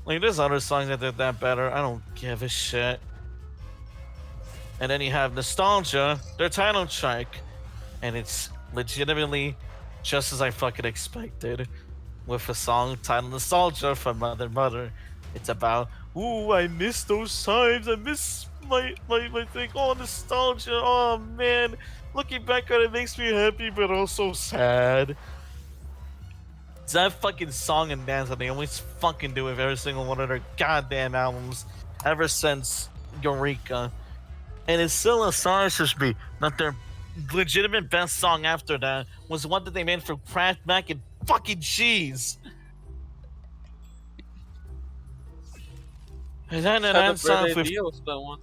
Like there's other songs that did that better, I don't give a shit. And then you have Nostalgia, their title track, and it's legitimately just as I fucking expected, with a song titled Nostalgia from Mother Mother. It's about, ooh, I miss those times, I miss my thing, oh, nostalgia, oh man, looking back on it makes me happy but also sad. It's that fucking song and dance that they always fucking do with every single one of their goddamn albums ever since Eureka. And it still astonishes me that their legitimate best song after that was one that they made for Kraft Mac and fucking cheese. And then it ends off with that one.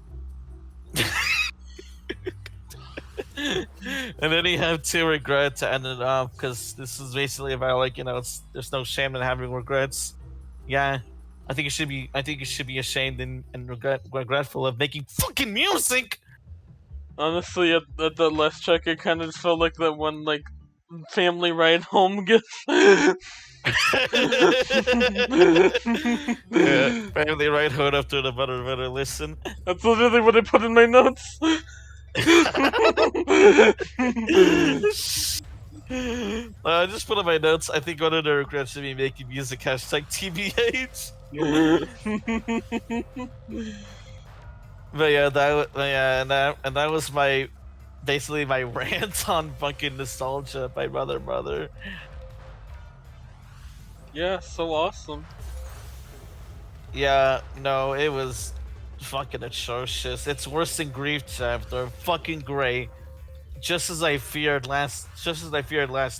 and then you have Two Regret to end it off, because this is basically about like, you know, there's no shame in having regrets. Yeah, I think you should be ashamed and regretful of making fucking music. Honestly, at the last track, it kind of just felt like that one like family ride home gif. Yeah, family ride home after the better listen. That's literally what I put in my notes. I just put in my notes. I think one of the regrets should be making music #TBH. But yeah, that was my basically my rant on fucking Nostalgia by Brother. Yeah, so awesome. Yeah, no, it was fucking atrocious. It's worse than Grief Chapter. Fucking great. Just as I feared last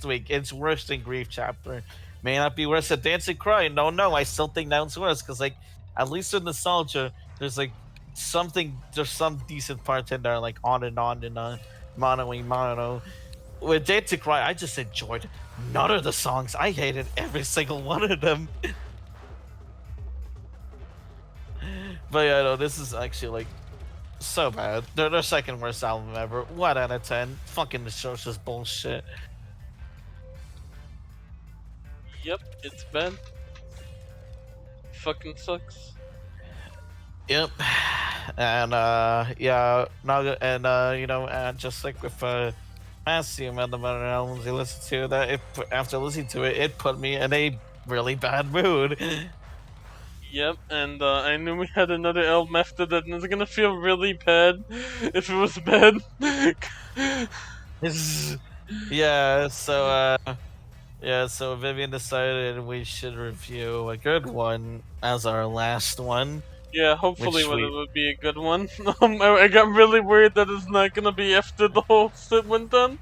week, it's worse than Grief Chapter. May not be worse than Dancing Cry. No, I still think that one's worse, because like at least with Nostalgia, there's some decent parts in there, like on and on, mono y mono. With Dancing Cry, I just enjoyed none of the songs. I hated every single one of them. But yeah, no, this is actually like so bad. Their second worst album ever. 1 out of 10. Fucking atrocious bullshit. Yep, it's bad. Fucking sucks. Yep. And yeah, now and just like with Assume and the modern albums you listen to, after listening to it, it put me in a really bad mood. Yep, and I knew we had another album after that, and it's gonna feel really bad if it was bad. Yeah, so Vivian decided we should review a good one as our last one, Yeah, hopefully which it we would be a good one. I got really worried that it's not gonna be after the whole sit went done.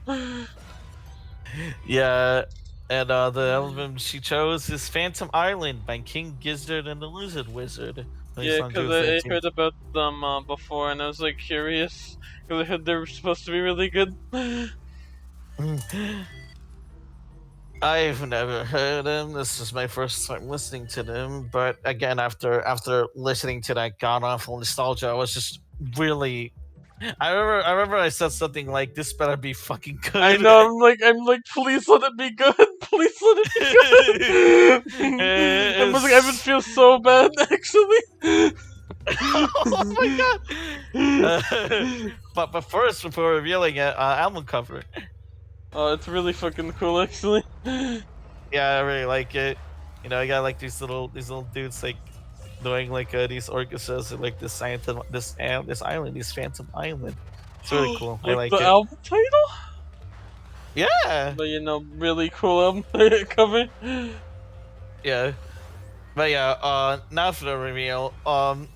yeah, and the album she chose is Phantom Island by King Gizzard and the Lizard Wizard, released Yeah, on cause June I 13th. heard about them before, and I was like curious, cause I heard they were supposed to be really good. I've never heard them. This is my first time listening to them. But again, after listening to that god awful nostalgia, I was just really. I remember I said something like, "This better be fucking I good." know. I'm like, please let it be good. Please let it be good. I was like, I would It's- feel so bad actually. oh my god! But first, before revealing it, album cover. Oh, it's really fucking cool actually. Yeah, I really like it. I got like these little dudes like doing like these orchestras and like this island, this Phantom Island. It's really cool. I Like the like it. album title, Yeah, but really cool album cover. yeah. But yeah, now for the reveal.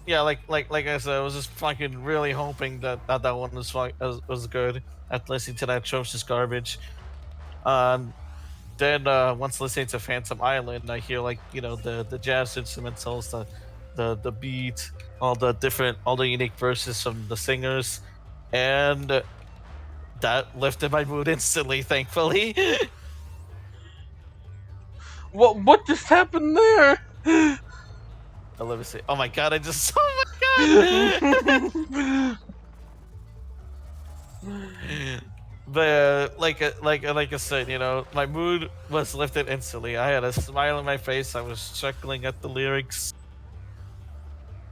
Yeah, like I said, I was just fucking really hoping that one was good after listening to that atrocious garbage. Um, then once listening to Phantom Island, I hear like the jazz instrumentals, the beat, all the unique verses from the singers, and that lifted my mood instantly. Thankfully. What just happened there? Let me see. Oh my god! Oh my god! But like I said, my mood was lifted instantly. I had a smile on my face. I was chuckling at the lyrics.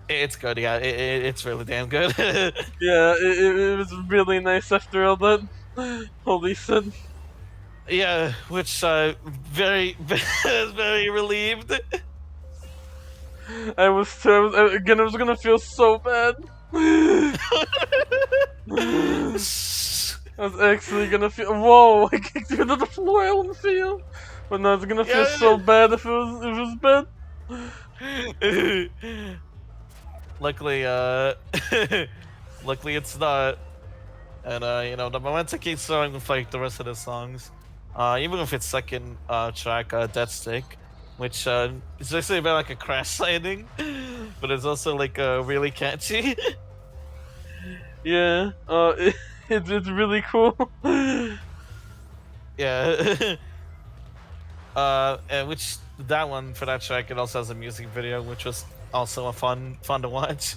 It's good, yeah. It's really damn good. Yeah, it was really nice after all that. Holy shit. Yeah, which very very relieved. Again, I was gonna feel so bad. I was actually gonna feel. Whoa! I kicked you to the floor. I wouldn't feel. But no, it's gonna feel so Yeah. bad if it was bad. Luckily, luckily it's not. And the momentum keeps going with like the rest of the songs. Even with its second track, Death Stick, which is basically about like a crash landing, but it's also like really catchy. Yeah. It's really cool. Yeah. And which that one for that track, it also has a music video, which was also a fun to watch.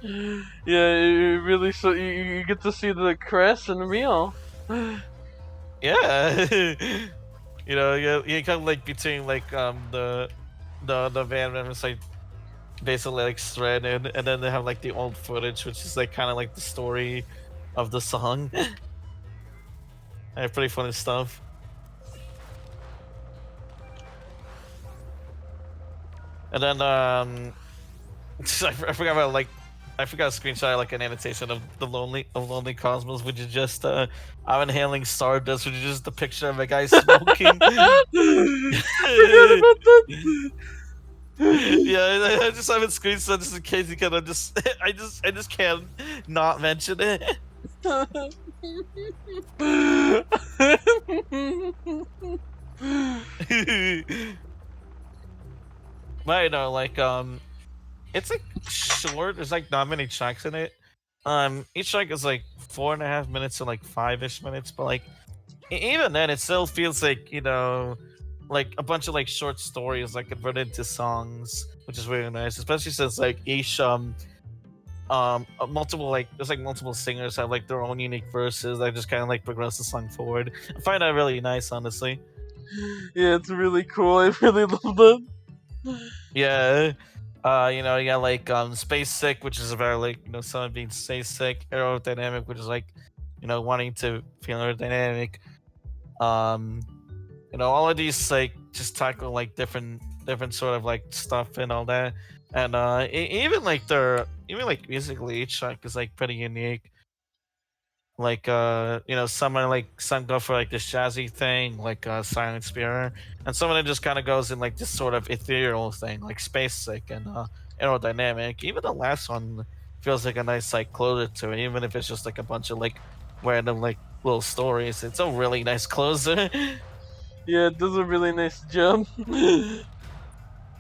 Yeah, it really so you get to see the crest and real. Yeah. You kind of like between like the band members like basically like stranded, and then they have like the old footage, which is like kind of like the story of the song. And pretty funny stuff. And then I forgot about like I forgot to screenshot like an annotation of Lonely Cosmos, which is just I'm inhaling stardust, which is just a picture of a guy smoking. Forgot about that. Yeah, I just haven't screenshot just in case you can. I just can't not mention it. But I know, like it's like short. There's like not many tracks in it. Each track is like 4.5 minutes to like 5-ish minutes, but like even then, it still feels like like a bunch of like short stories like converted into songs, which is really nice, especially since like each multiple like there's like multiple singers have like their own unique verses that just kind of like progress the song forward. I find that really nice, honestly. Yeah, it's really cool. I really love that. Yeah. You got like Space Sick, which is about like, someone being space sick, aerodynamic, which is like, wanting to feel aerodynamic. Um, all of these like just tackle like different sort of like stuff and all that. And even like even like musically each track is like pretty unique. Like some go for like this jazzy thing, like Silent Spear, and some of it just kind of goes in like this sort of ethereal thing, like Space Sick and aerodynamic. Even the last one feels like a nice like closer to it, even if it's just like a bunch of like random like little stories. It's a really nice closer. Yeah, it does a really nice job.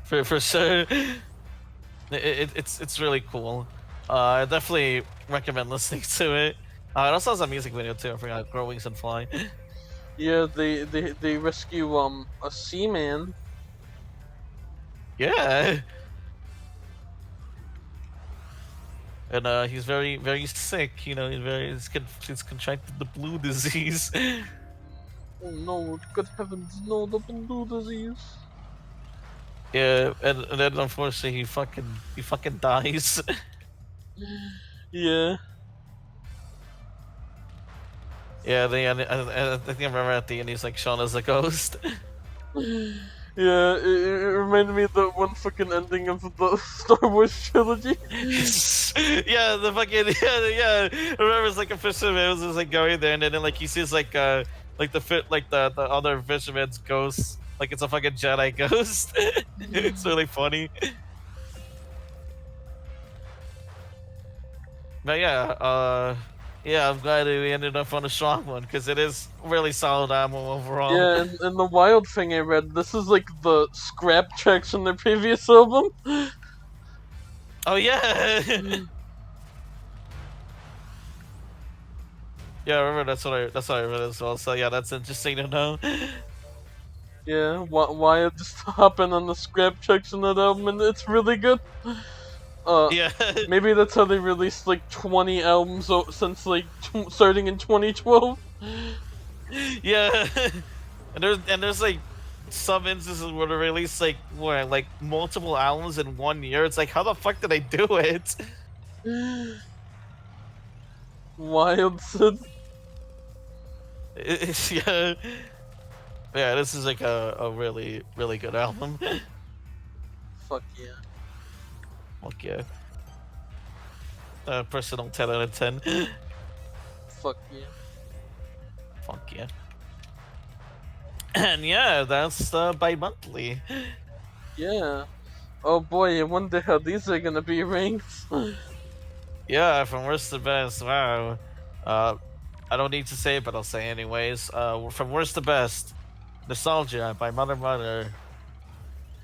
For sure. It's really cool. I definitely recommend listening to it. It also has a music video too. I forgot, Grow Wings and Fly. Yeah, they rescue a seaman. Yeah, and he's very sick. He's contracted the blue disease. Oh no, good heavens, no, the blue disease. Yeah, and then unfortunately he fucking dies. Yeah. Yeah, I think I remember at the end he's like shown as a ghost. Yeah, it reminded me of the one fucking ending of the Star Wars trilogy. Yeah, the fucking yeah. I remember it's like a fisherman was just like going there, and then like he sees like the fit like the other fisherman's ghost, like it's a fucking Jedi ghost. It's really funny. But yeah, I'm glad we ended up on a strong one because it is really solid ammo overall. Yeah, and the wild thing I read, this is like the scrap tracks from their previous album. Oh yeah, yeah. I remember that's what I read as well. So yeah, that's interesting to know. Yeah, Wyatt just hopping on the scrap tracks in that album, and it's really good. Uh, Yeah. maybe that's how they released like 20 albums since like starting in 2012. Yeah, and there's like some instances where they release like multiple albums in 1 year. It's like how the fuck did they do it? Wild Sid. Yeah, yeah. This is like a really really good album. Fuck yeah. Fuck yeah. Personal 10 out of 10. Fuck yeah. Fuck yeah. And yeah, that's bi-monthly. Yeah. Oh boy, I wonder how these are gonna be ranked. Yeah, from worst to best. Wow. Uh, I don't need to say it, but I'll say anyways. From worst to best, Nostalgia by Mother Mother.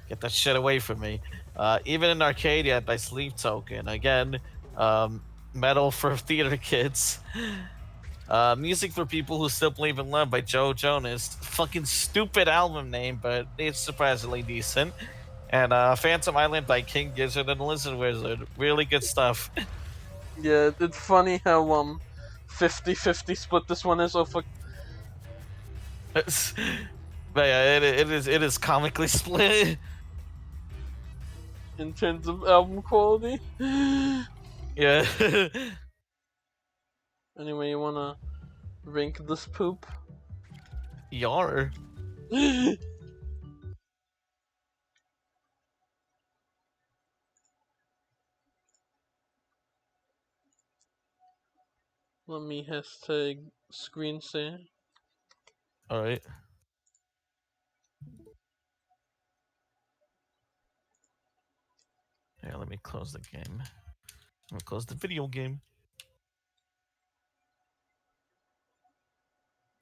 Get that shit away from me. Even in Arcadia by Sleep Token. Again, metal for theater kids. Music for people who still believe in love by Joe Jonas. Fucking stupid album name, but it's surprisingly decent. And Phantom Island by King Gizzard and Lizard Wizard. Really good stuff. Yeah, it's funny how 50-50 split this one is. Oh fuck. But yeah, it is comically split. In terms of album quality. Yeah. Anyway, you wanna rank this poop? Yar. Let me hashtag screen share. All right. Yeah, let me close the game. Let me close the video game.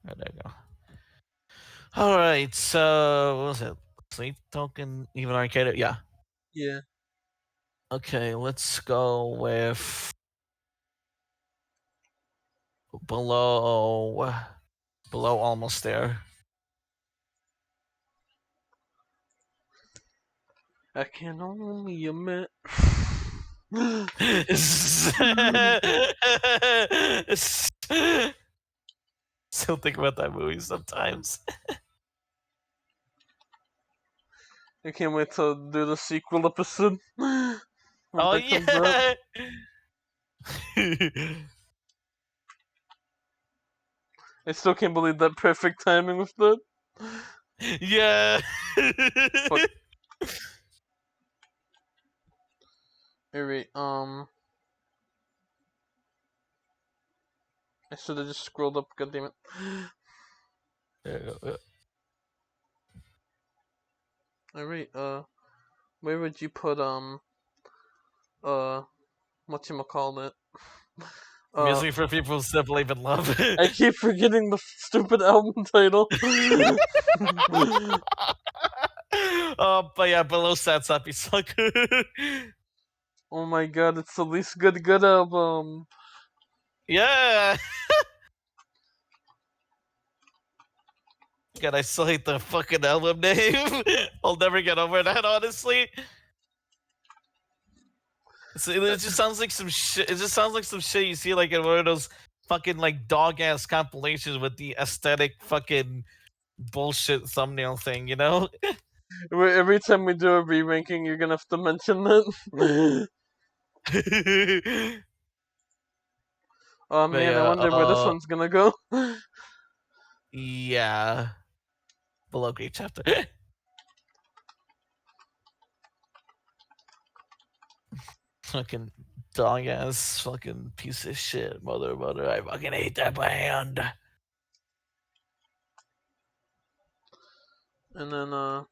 Right, there you go. All right. So what was it? Sleep Token, even Arcade. Yeah. Yeah. Okay. Let's go with below. Below almost there. I can only admit. Still think about that movie sometimes. I can't wait to do the sequel episode when Oh that comes out. yeah. I still can't believe that perfect timing with that. Yeah. Fuck. Alright, I should have just scrolled up, goddammit. Alright, where would you put, whatchamacallit? Music for people who still believe in love. I keep forgetting the stupid album title. Oh, but yeah, below Sad Sappy Suck. Oh my god, it's the least good album. Yeah. God, I still hate the fucking album name. I'll never get over that, honestly. It just sounds like some shit. It just sounds like some shit you see like in one of those fucking like dog ass compilations with the aesthetic fucking bullshit thumbnail thing, you know? Every time we do a re-ranking, you're gonna have to mention that. Oh But man, I yeah, wonder where this one's gonna go. yeah. Below great chapter. Fucking dog ass fucking piece of shit, mother. I fucking hate that band. And then,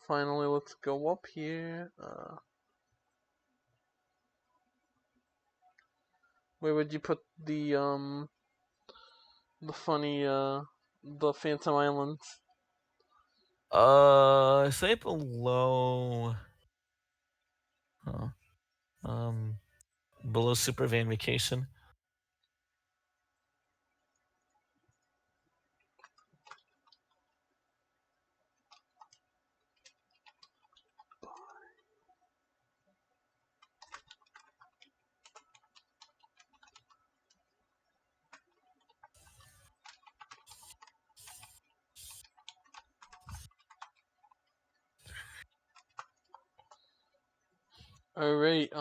finally, let's go up here. Where would you put the funny, the Phantom Islands? Say below. Huh. Below Super Van Vacation. Alright,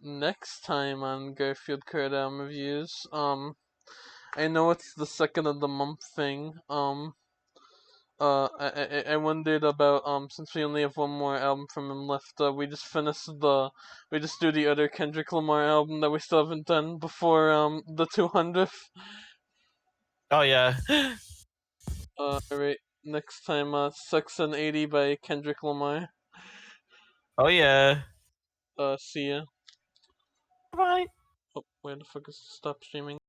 next time on Garfield Kart album reviews, I know it's the second of the month thing, I wondered about, since we only have one more album from him left, we just do the other Kendrick Lamar album that we still haven't done before, the 200th. Oh yeah. Alright, next time, Sex and 80 by Kendrick Lamar. Oh yeah. See ya. Bye. Oh, where the fuck is stop streaming?